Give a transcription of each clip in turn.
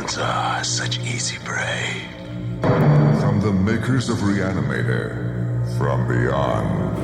Humans are such easy prey. From the makers of Reanimator, from beyond.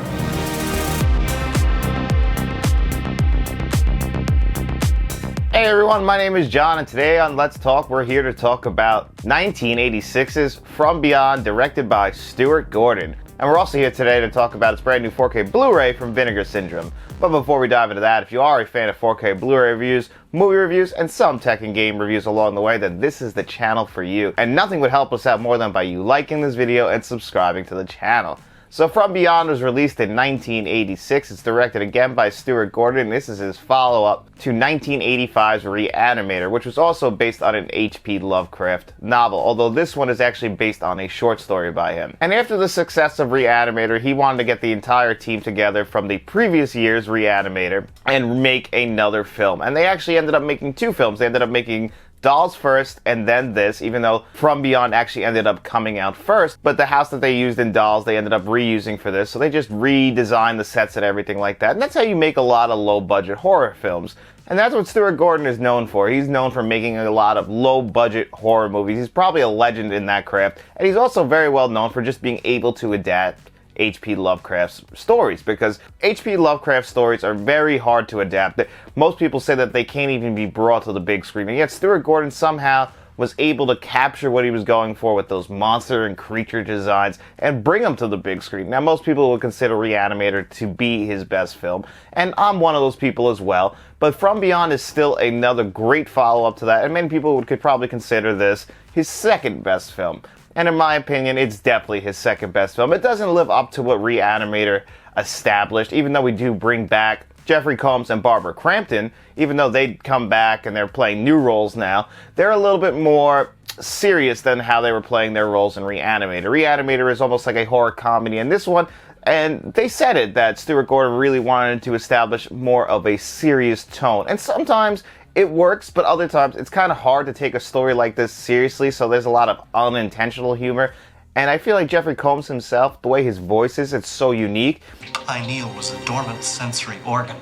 Hey everyone, my name is John, and today on Let's Talk, we're here to talk about 1986's From Beyond, directed by Stuart Gordon. And we're also here today to talk about its brand new 4K Blu-ray from Vinegar Syndrome. But before we dive into that, if you are a fan of 4K Blu-ray reviews, movie reviews, and some tech and game reviews along the way, then this is the channel for you. And nothing would help us out more than by you liking this video and subscribing to the channel. So From Beyond was released in 1986. It's directed again by Stuart Gordon. This is his follow-up to 1985's Reanimator, which was also based on an H.P. Lovecraft novel, although this one is actually based on a short story by him. And after the success of Reanimator, he wanted to get the entire team together from the previous year's Reanimator and make another film. And they actually ended up making two films. They ended up making Dolls first, and then this, even though From Beyond actually ended up coming out first. But the house that they used in Dolls, they ended up reusing for this, so they just redesigned the sets and everything like that. And that's how you make a lot of low-budget horror films. And that's what Stuart Gordon is known for. He's known for making a lot of low-budget horror movies. He's probably a legend in that craft. And he's also very well known for just being able to adapt H.P. Lovecraft's stories, because H.P. Lovecraft stories are very hard to adapt. Most people say that they can't even be brought to the big screen, and yet Stuart Gordon somehow was able to capture what he was going for with those monster and creature designs and bring them to the big screen. Now, most people would consider Reanimator to be his best film, and I'm one of those people as well, but From Beyond is still another great follow-up to that, and many people could probably consider this his second best film. And in my opinion, it's definitely his second best film. It doesn't live up to what Reanimator established, even though we do bring back Jeffrey Combs and Barbara Crampton. Even though they come back and they're playing new roles now, they're a little bit more serious than how they were playing their roles in Reanimator. Reanimator is almost like a horror comedy, and this one, and they said it, that Stuart Gordon really wanted to establish more of a serious tone. And sometimes it works, but other times it's kind of hard to take a story like this seriously, so there's a lot of unintentional humor. And I feel like Jeffrey Combs himself, the way his voice is, it's so unique. Pineal was a dormant sensory organ.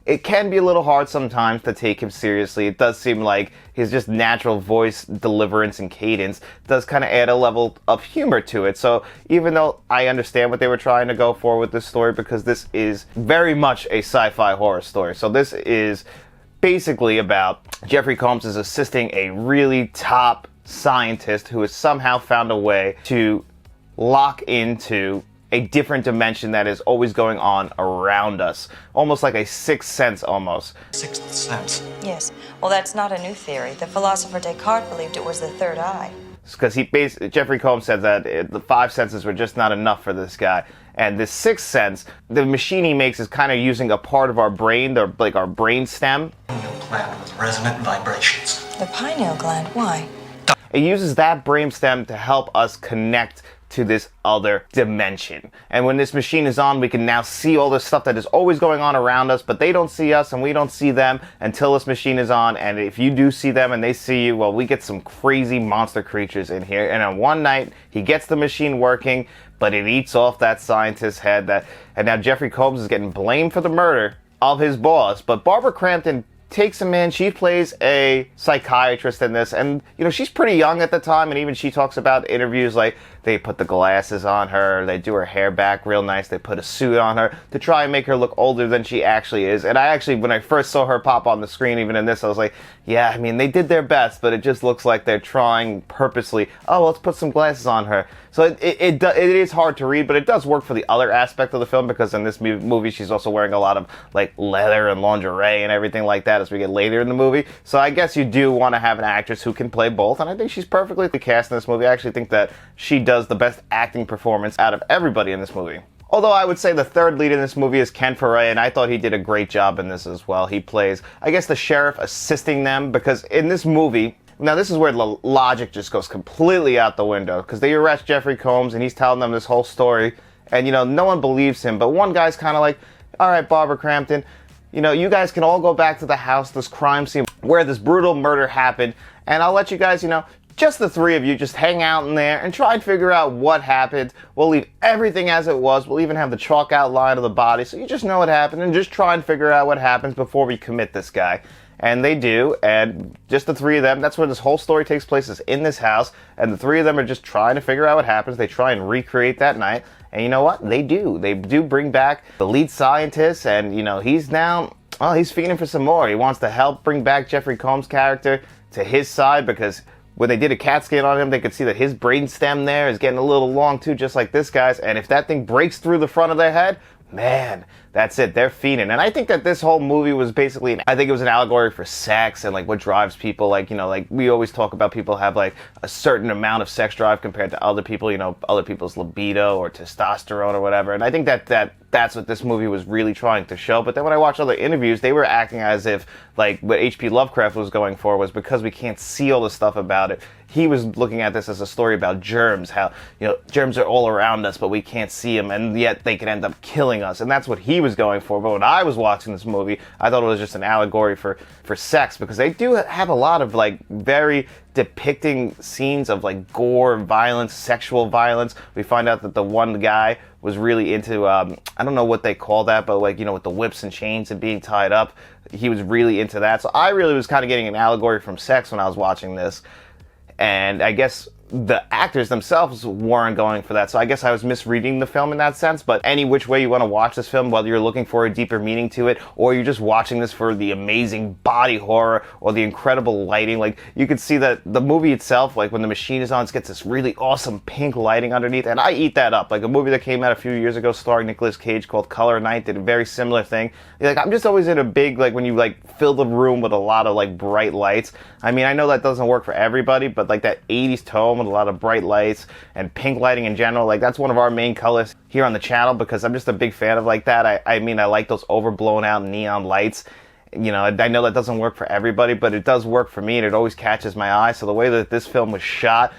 It can be a little hard sometimes to take him seriously. It does seem like his just natural voice deliverance and cadence does kind of add a level of humor to it. So even though I understand what they were trying to go for with this story, because this is very much a sci-fi horror story. So this is basically about Jeffrey Combs is assisting a really top scientist who has somehow found a way to lock into a different dimension that is always going on around us. Almost like a sixth sense, almost. Sixth sense. Yes. Well, that's not a new theory. The philosopher Descartes believed it was the third eye. Because Jeffrey Combs said that the five senses were just not enough for this guy. And this sixth sense, the machine he makes is kind of using a part of our brain, like our brain stem. Pineal gland with resonant vibrations. The pineal gland? Why? It uses that brain stem to help us connect to this other dimension. And when this machine is on, we can now see all this stuff that is always going on around us, but they don't see us and we don't see them until this machine is on. And if you do see them and they see you, well, we get some crazy monster creatures in here. And on one night, he gets the machine working, but it eats off that scientist's head. And now Jeffrey Combs is getting blamed for the murder of his boss. But Barbara Crampton takes him in. She plays a psychiatrist in this, and you know, she's pretty young at the time, and even she talks about interviews like they put the glasses on her, they do her hair back real nice, they put a suit on her to try and make her look older than she actually is. And I actually, when I first saw her pop on the screen, even in this, I was like, yeah, I mean, they did their best, but it just looks like they're trying purposely, oh, let's put some glasses on her. So it is hard to read, but it does work for the other aspect of the film, because in this movie she's also wearing a lot of like leather and lingerie and everything like that as we get later in the movie. So I guess you do want to have an actress who can play both, and I think she's perfectly cast in this movie. I actually think that she does the best acting performance out of everybody in this movie. Although I would say the third lead in this movie is Ken Foray, and I thought he did a great job in this as well. He plays, I guess, the sheriff assisting them, because in this movie, now this is where the logic just goes completely out the window, because they arrest Jeffrey Combs and he's telling them this whole story, and you know, no one believes him, but one guy's kind of like, all right, Barbara Crampton, you know, you guys can all go back to the house, this crime scene where this brutal murder happened, and I'll let you guys, you know, just the three of you just hang out in there and try and figure out what happened. We'll leave everything as it was. We'll even have the chalk outline of the body, so you just know what happened, and just try and figure out what happens before we commit this guy. And they do, and just the three of them, that's where this whole story takes place, is in this house, and the three of them are just trying to figure out what happens. They try and recreate that night, and you know what? They do. They do bring back the lead scientist, and, you know, he's now, well, he's feeding for some more. He wants to help bring back Jeffrey Combs' character to his side, because when they did a CAT scan on him, they could see that his brainstem there is getting a little long too, just like this guy's, and if that thing breaks through the front of their head, man, that's it. They're fiending. And I think that this whole movie was basically, I think it was an allegory for sex and like what drives people. Like, you know, like we always talk about people have like a certain amount of sex drive compared to other people, you know, other people's libido or testosterone or whatever. And I think that's what this movie was really trying to show. But then when I watched other interviews, they were acting as if like what H.P. Lovecraft was going for was because we can't see all the stuff about it. He was looking at this as a story about germs, how, you know, germs are all around us, but we can't see them, and yet they can end up killing us. And that's what he was going for. But when I was watching this movie, I thought it was just an allegory for sex, because they do have a lot of, like, very depicting scenes of, like, gore, violence, sexual violence. We find out that the one guy was really into, I don't know what they call that, but, like, you know, with the whips and chains and being tied up, he was really into that. So I really was kind of getting an allegory from sex when I was watching this. And I guess the actors themselves weren't going for that, so I guess I was misreading the film in that sense. But any which way you want to watch this film, whether you're looking for a deeper meaning to it, or you're just watching this for the amazing body horror or the incredible lighting, like, you could see that the movie itself, like, when the machine is on, it gets this really awesome pink lighting underneath, and I eat that up. Like, a movie that came out a few years ago starring Nicolas Cage called Color Night did a very similar thing. Like, I'm just always in a big, like, when you, like, fill the room with a lot of, like, bright lights. I mean, I know that doesn't work for everybody, but, like, that 80s tone with a lot of bright lights and pink lighting in general, like, that's one of our main colors here on the channel, because I'm just a big fan of like that. I mean, I like those overblown out neon lights. You know, I know that doesn't work for everybody, but it does work for me, and it always catches my eye. So the way that this film was shot,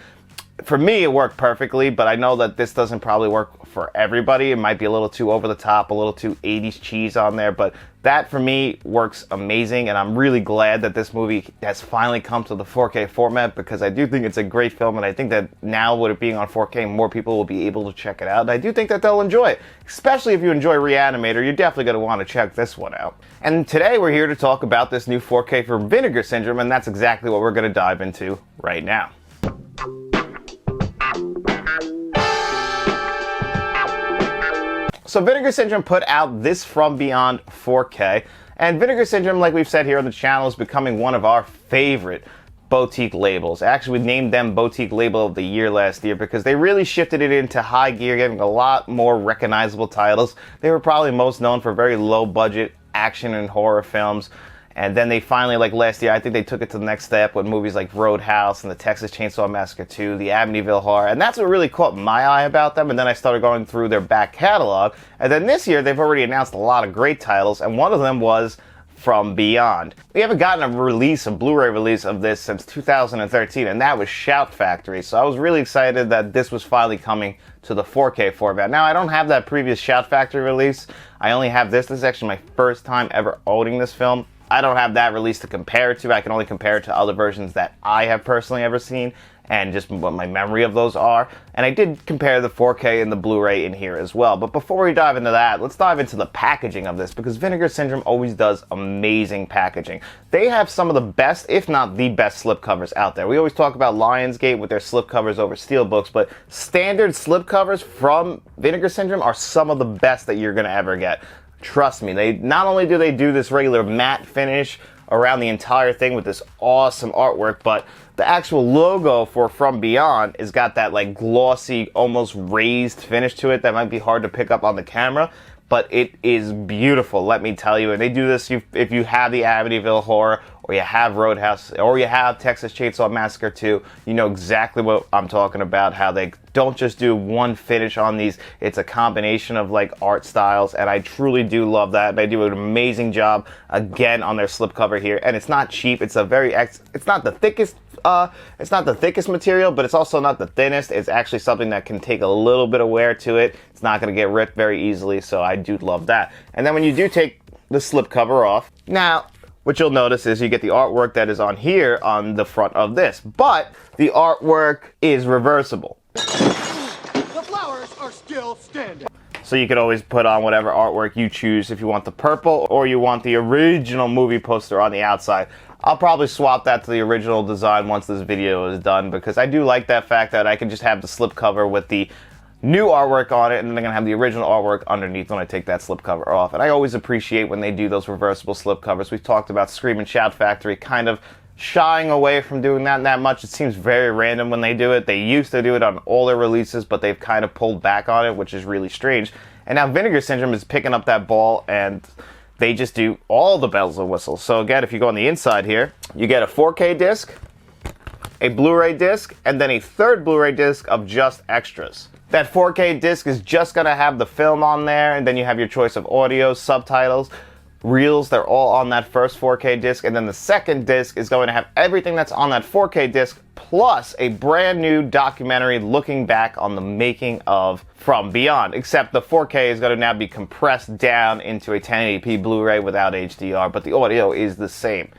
for me, it worked perfectly, but I know that this doesn't probably work for everybody. It might be a little too over the top, a little too 80s cheese on there, but that, for me, works amazing, and I'm really glad that this movie has finally come to the 4K format, because I do think it's a great film, and I think that now, with it being on 4K, more people will be able to check it out, and I do think that they'll enjoy it. Especially if you enjoy Reanimator, you're definitely going to want to check this one out. And today, we're here to talk about this new 4K for Vinegar Syndrome, and that's exactly what we're going to dive into right now. So Vinegar Syndrome put out this From Beyond 4K, and Vinegar Syndrome, like we've said here on the channel, is becoming one of our favorite boutique labels. Actually, we named them Boutique Label of the Year last year because they really shifted it into high gear, getting a lot more recognizable titles. They were probably most known for very low budget action and horror films. And then they finally, like last year, I think they took it to the next step with movies like Roadhouse and the Texas Chainsaw Massacre 2, the Amityville Horror, and that's what really caught my eye about them. And then I started going through their back catalog. And then this year, they've already announced a lot of great titles, and one of them was From Beyond. We haven't gotten a Blu-ray release of this since 2013, and that was Shout Factory. So I was really excited that this was finally coming to the 4K format. Now, I don't have that previous Shout Factory release. I only have this. This is actually my first time ever owning this film. I don't have that release to compare it to. I can only compare it to other versions that I have personally ever seen and just what my memory of those are. And I did compare the 4K and the Blu-ray in here as well. But before we dive into that, let's dive into the packaging of this, because Vinegar Syndrome always does amazing packaging. They have some of the best, if not the best, slipcovers out there. We always talk about Lionsgate with their slipcovers over steelbooks, but standard slipcovers from Vinegar Syndrome are some of the best that you're going to ever get. Trust me, they not only do they do this regular matte finish around the entire thing with this awesome artwork, but the actual logo for From Beyond has got that like glossy, almost raised finish to it that might be hard to pick up on the camera, but it is beautiful, let me tell you. And they do this if you have the Amityville Horror, or you have Roadhouse, or you have Texas Chainsaw Massacre 2, you know exactly what I'm talking about, how they don't just do one finish on these. It's a combination of like art styles, and I truly do love that. They do an amazing job again on their slipcover here, and it's not cheap. It's a very it's not the thickest material, but it's also not the thinnest. It's actually something that can take a little bit of wear to it. It's not going to get ripped very easily, so I do love that. And then when you do take the slipcover off, now what you'll notice is you get the artwork that is on here on the front of this, but the artwork is reversible. The flowers are still standing. So you could always put on whatever artwork you choose if you want the purple or you want the original movie poster on the outside. I'll probably swap that to the original design once this video is done, because I do like that fact that I can just have the slipcover with the new artwork on it, and then I'm going to have the original artwork underneath when I take that slipcover off. And I always appreciate when they do those reversible slipcovers. We've talked about Scream and Shout Factory kind of shying away from doing that much. It seems very random when they do it. They used to do it on all their releases, but they've kind of pulled back on it, which is really strange. And now Vinegar Syndrome is picking up that ball, and they just do all the bells and whistles. So again, if you go on the inside here, you get a 4K disc, a Blu-ray disc, and then a third Blu-ray disc of just extras. That 4K disc is just going to have the film on there, and then you have your choice of audio, subtitles, reels. They're all on that first 4K disc, and then the second disc is going to have everything that's on that 4K disc, plus a brand new documentary looking back on the making of From Beyond, except the 4K is going to now be compressed down into a 1080p Blu-ray without HDR, but the audio is the same.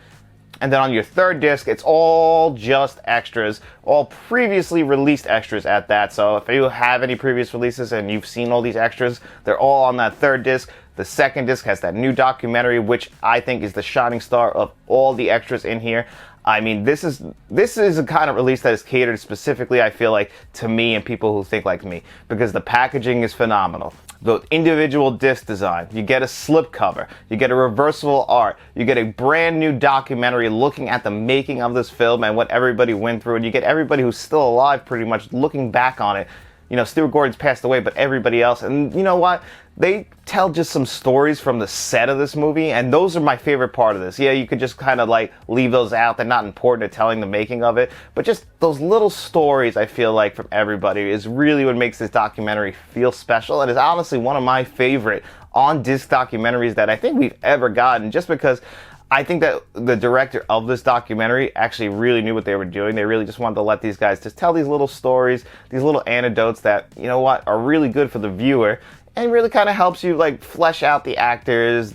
And then on your third disc, it's all just extras, all previously released extras at that. So if you have any previous releases and you've seen all these extras, they're all on that third disc. The second disc has that new documentary, which I think is the shining star of all the extras in here. I mean, this is a kind of release that is catered specifically, I feel like, to me and people who think like me, because the packaging is phenomenal. The individual disc design, you get a slipcover, you get a reversible art, you get a brand new documentary looking at the making of this film and what everybody went through, and you get everybody who's still alive pretty much looking back on it. You know, Stuart Gordon's passed away, but everybody else, and you know what? They tell just some stories from the set of this movie, and those are my favorite part of this. Yeah, you could just kind of like leave those out. They're not important to telling the making of it, but just those little stories, I feel like, from everybody is really what makes this documentary feel special, and is honestly one of my favorite on-disc documentaries that I think we've ever gotten, just because I think that the director of this documentary actually really knew what they were doing. They really just wanted to let these guys just tell these little stories, these little anecdotes that, you know what, are really good for the viewer, and really kind of helps you like flesh out the actors,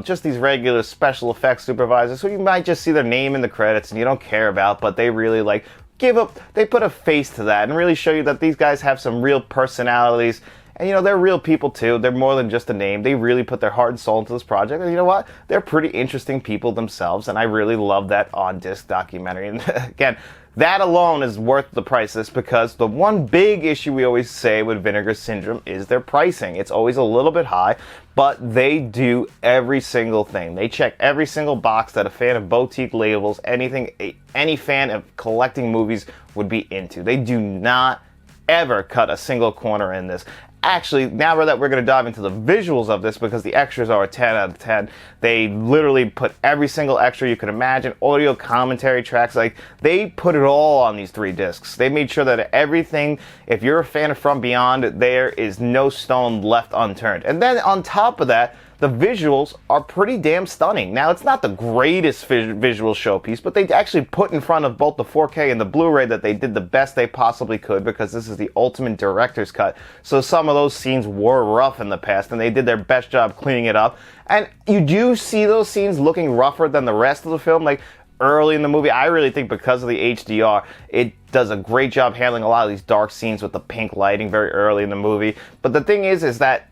just these regular special effects supervisors who you might just see their name in the credits and you don't care about, but they really like they put a face to that and really show you that these guys have some real personalities. And, you know, they're real people, too. They're more than just a name. They really put their heart and soul into this project. And you know what? They're pretty interesting people themselves. And I really love that on-disc documentary. And again, that alone is worth the price, because the one big issue we always say with Vinegar Syndrome is their pricing. It's always a little bit high, but they do every single thing. They check every single box that a fan of boutique labels, any fan of collecting movies would be into. They do not ever cut a single corner in this. Actually, now that we're going to dive into the visuals of this, because the extras are a 10 out of 10, they literally put every single extra you could imagine, audio commentary tracks, like, they put it all on these 3 discs. They made sure that everything, if you're a fan of From Beyond, there is no stone left unturned. And then on top of that, the visuals are pretty damn stunning. Now, it's not the greatest visual showpiece, but they actually put in front of both the 4K and the Blu-ray that they did the best they possibly could, because this is the ultimate director's cut. So some of those scenes were rough in the past, and they did their best job cleaning it up. And you do see those scenes looking rougher than the rest of the film. Like, early in the movie, I really think because of the HDR, it does a great job handling a lot of these dark scenes with the pink lighting very early in the movie. But the thing is that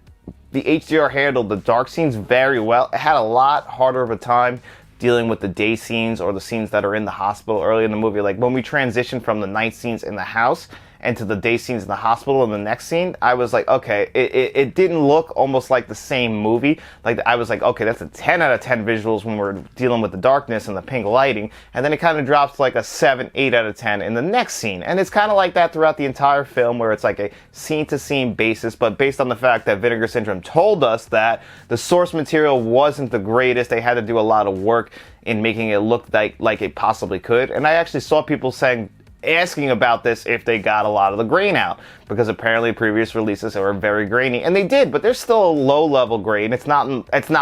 the HDR handled the dark scenes very well. It had a lot harder of a time dealing with the day scenes or the scenes that are in the hospital early in the movie. Like when we transition from the night scenes in the house and to the day scenes in the hospital in the next scene, I was like, okay, it didn't look almost like the same movie. Like, I was like, okay, that's a 10 out of 10 visuals when we're dealing with the darkness and the pink lighting. And then it kind of drops to like a 7, 8 out of 10 in the next scene. And it's kind of like that throughout the entire film, where it's like a scene-to-scene basis, but based on the fact that Vinegar Syndrome told us that the source material wasn't the greatest, they had to do a lot of work in making it look like it possibly could. And I actually saw people asking about this if they got a lot of the grain out, because apparently previous releases were very grainy, and they did, but there's still a low level grain. It's not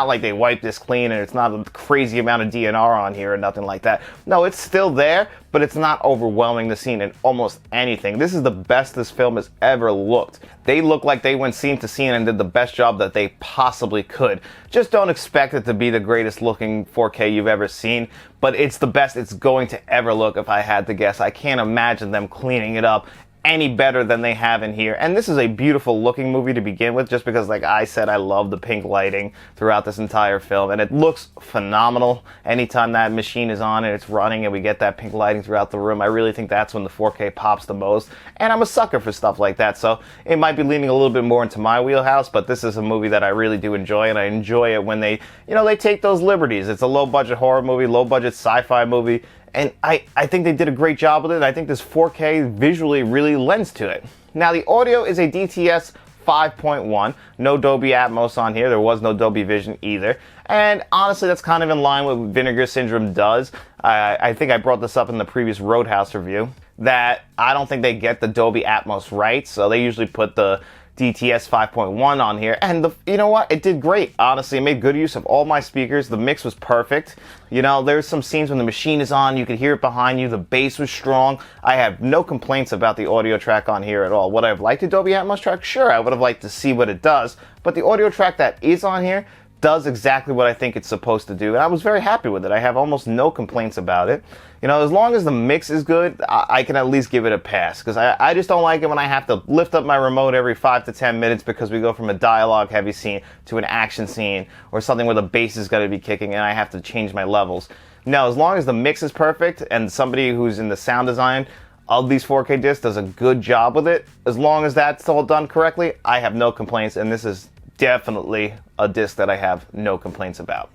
like they wiped this clean, and it's not a crazy amount of DNR on here or nothing like that. No, it's still there, but it's not overwhelming the scene in almost anything. This is the best this film has ever looked. They look like they went scene to scene and did the best job that they possibly could. Just don't expect it to be the greatest looking 4K you've ever seen, but it's the best it's going to ever look if I had to guess. I can't imagine them cleaning it up any better than they have in here. And this is a beautiful looking movie to begin with, just because, like I said, I love the pink lighting throughout this entire film, and it looks phenomenal. Anytime that machine is on and it's running and we get that pink lighting throughout the room, I really think that's when the 4K pops the most. And I'm a sucker for stuff like that, so it might be leaning a little bit more into my wheelhouse, but this is a movie that I really do enjoy, and I enjoy it when they, they take those liberties. It's a low-budget horror movie, low-budget sci-fi movie, and I think they did a great job with it. I think this 4K visually really lends to it. Now, the audio is a DTS 5.1. No Dolby Atmos on here. There was no Dolby Vision either. And honestly, that's kind of in line with what Vinegar Syndrome does. I think I brought this up in the previous Roadhouse review, that I don't think they get the Dolby Atmos right. So they usually put the DTS 5.1 on here, and you know what? It did great. Honestly, it made good use of all my speakers. The mix was perfect. There's some scenes when the machine is on, you could hear it behind you. The bass was strong. I have no complaints about the audio track on here at all. Would I have liked the Dolby Atmos track? Sure, I would have liked to see what it does, but the audio track that is on here does exactly what I think it's supposed to do, and I was very happy with it. I have almost no complaints about it. As long as the mix is good, I can at least give it a pass, because I just don't like it when I have to lift up my remote every 5 to 10 minutes because we go from a dialogue-heavy scene to an action scene, or something where the bass is going to be kicking and I have to change my levels. No, as long as the mix is perfect and somebody who's in the sound design of these 4K discs does a good job with it, as long as that's all done correctly, I have no complaints, and this is definitely a disc that I have no complaints about.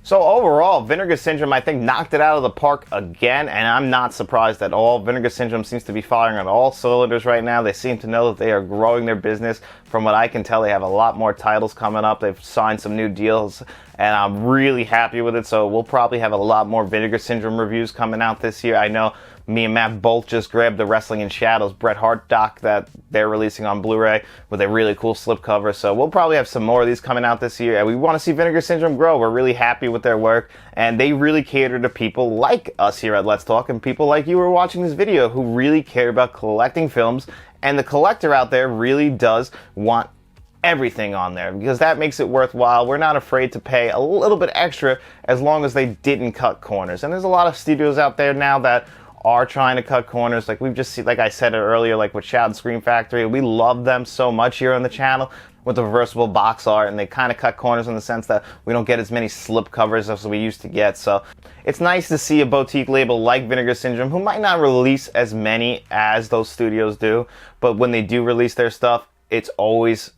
So overall, Vinegar Syndrome, I think, knocked it out of the park again, and I'm not surprised at all. Vinegar Syndrome seems to be firing on all cylinders right now. They seem to know that they are growing their business. From what I can tell, they have a lot more titles coming up. They've signed some new deals, and I'm really happy with it. So we'll probably have a lot more Vinegar Syndrome reviews coming out this year. I know me and Matt both just grabbed the Wrestling in Shadows Bret Hart doc that they're releasing on Blu-ray with a really cool slipcover. So we'll probably have some more of these coming out this year. And we want to see Vinegar Syndrome grow. We're really happy with their work. And they really cater to people like us here at Let's Talk, and people like you who are watching this video who really care about collecting films. And the collector out there really does want everything on there, because that makes it worthwhile. We're not afraid to pay a little bit extra as long as they didn't cut corners. And there's a lot of studios out there now that are trying to cut corners. Like we've just seen, like I said earlier, like with Shout and Scream Factory, we love them so much here on the channel with the reversible box art, and they kind of cut corners in the sense that we don't get as many slip covers as we used to get. So it's nice to see a boutique label like Vinegar Syndrome, who might not release as many as those studios do, but when they do release their stuff, it's always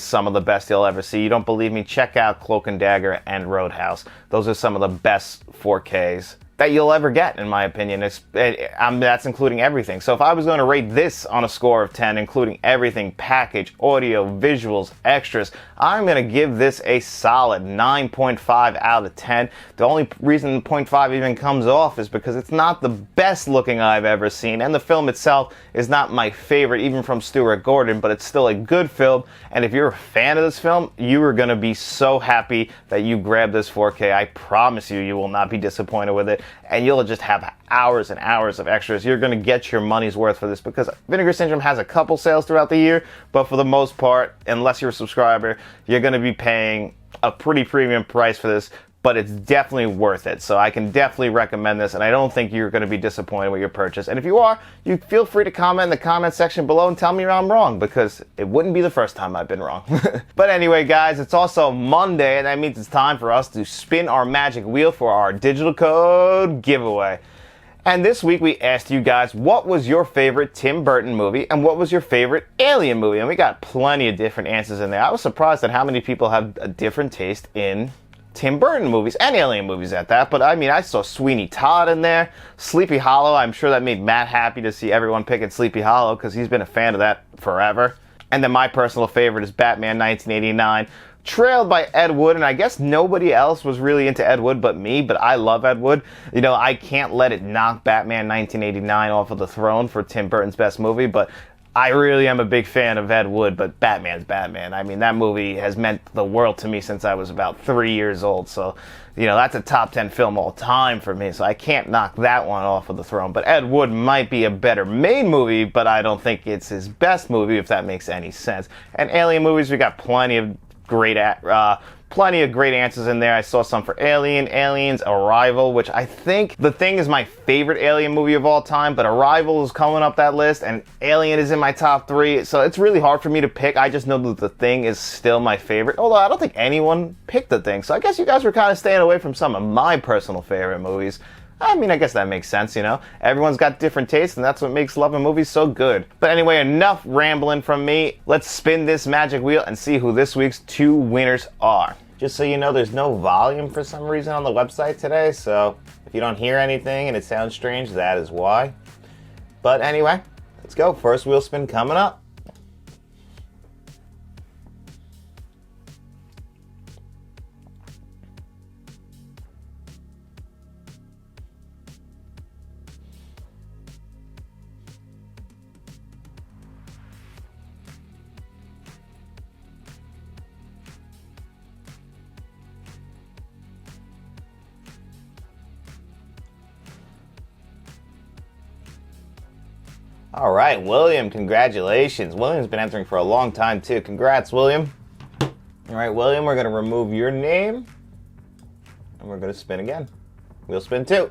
some of the best you'll ever see. You don't believe me? Check out Cloak and Dagger and Roadhouse. Those are some of the best 4Ks that you'll ever get, in my opinion. That's including everything. So if I was going to rate this on a score of 10, including everything, package, audio, visuals, extras, I'm going to give this a solid 9.5 out of 10. The only reason 0.5 even comes off is because it's not the best looking I've ever seen, and the film itself is not my favorite, even from Stuart Gordon, but it's still a good film. And if you're a fan of this film, you are going to be so happy that you grabbed this 4K. I promise you, you will not be disappointed with it, and you'll just have hours and hours of extras. You're going to get your money's worth for this, because Vinegar Syndrome has a couple sales throughout the year, but for the most part, unless you're a subscriber, you're going to be paying a pretty premium price for this, but it's definitely worth it. So I can definitely recommend this, and I don't think you're going to be disappointed with your purchase. And if you are, you feel free to comment in the comment section below and tell me I'm wrong, because it wouldn't be the first time I've been wrong. But anyway, guys, it's also Monday, and that means it's time for us to spin our magic wheel for our digital code giveaway. And this week we asked you guys, what was your favorite Tim Burton movie and what was your favorite Alien movie? And we got plenty of different answers in there. I was surprised at how many people have a different taste in Tim Burton movies and Alien movies at that. But I mean, I saw Sweeney Todd in there, Sleepy Hollow. I'm sure that made Matt happy to see everyone picking Sleepy Hollow, because he's been a fan of that forever. And then my personal favorite is Batman 1989. Trailed by Ed Wood, and I guess nobody else was really into Ed Wood but me, but I love Ed Wood. I can't let it knock Batman 1989 off of the throne for Tim Burton's best movie, but I really am a big fan of Ed Wood, but Batman's Batman. I mean, that movie has meant the world to me since I was about 3 years old, so, that's a top 10 film all time for me, so I can't knock that one off of the throne. But Ed Wood might be a better made movie, but I don't think it's his best movie, if that makes any sense. And Alien movies, we got plenty of great plenty of great answers in there. I saw some for Alien, Aliens, Arrival, which I think The Thing is my favorite Alien movie of all time, but Arrival is coming up that list, and Alien is in my top 3, so it's really hard for me to pick. I just know that The Thing is still my favorite, although I don't think anyone picked The Thing, so I guess you guys were kind of staying away from some of my personal favorite movies. I mean, I guess that makes sense, you know? Everyone's got different tastes, and that's what makes loving movies so good. But anyway, enough rambling from me. Let's spin this magic wheel and see who this week's 2 winners are. Just so you know, there's no volume for some reason on the website today, so if you don't hear anything and it sounds strange, that is why. But anyway, let's go. First wheel spin coming up. All right, William, congratulations. William's been entering for a long time, too. Congrats, William. All right, William, we're going to remove your name, and we're going to spin again. Wheel spin 2.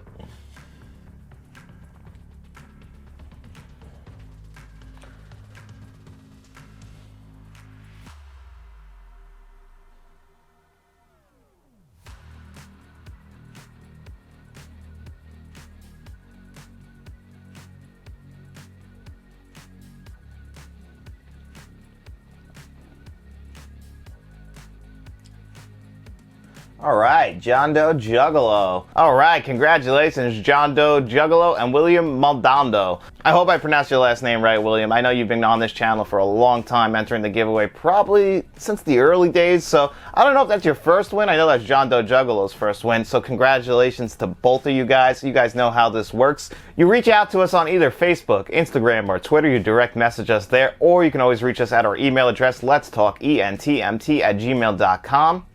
All right, John Doe Juggalo. All right, congratulations, John Doe Juggalo and William Maldonado. I hope I pronounced your last name right, William. I know you've been on this channel for a long time, entering the giveaway probably since the early days, so I don't know if that's your first win. I know that's John Doe Juggalo's first win, so congratulations to both of you guys. You guys know how this works. You reach out to us on either Facebook, Instagram, or Twitter. You direct message us there, or you can always reach us at our email address, letstalkentmt@gmail.com.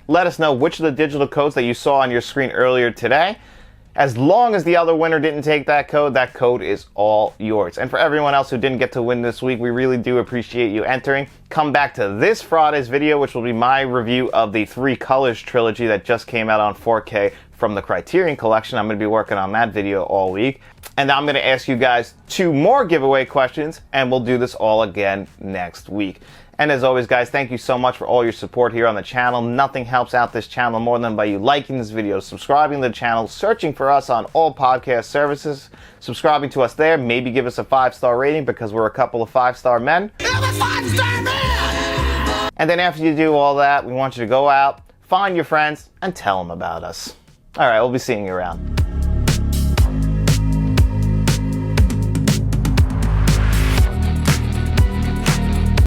Let us know which of the digital codes that you saw on your screen earlier today. As long as the other winner didn't take that code is all yours. And for everyone else who didn't get to win this week, we really do appreciate you entering. Come back to this Friday's video, which will be my review of the 3 Colors trilogy that just came out on 4K from the Criterion Collection. I'm going to be working on that video all week. And I'm going to ask you guys 2 more giveaway questions, and we'll do this all again next week. And as always, guys, thank you so much for all your support here on the channel. Nothing helps out this channel more than by you liking this video, subscribing to the channel, searching for us on all podcast services, subscribing to us there, maybe give us a 5-star rating because we're a couple of 5-star men. I'm a 5-star man! And then after you do all that, we want you to go out, find your friends, and tell them about us. All right, we'll be seeing you around.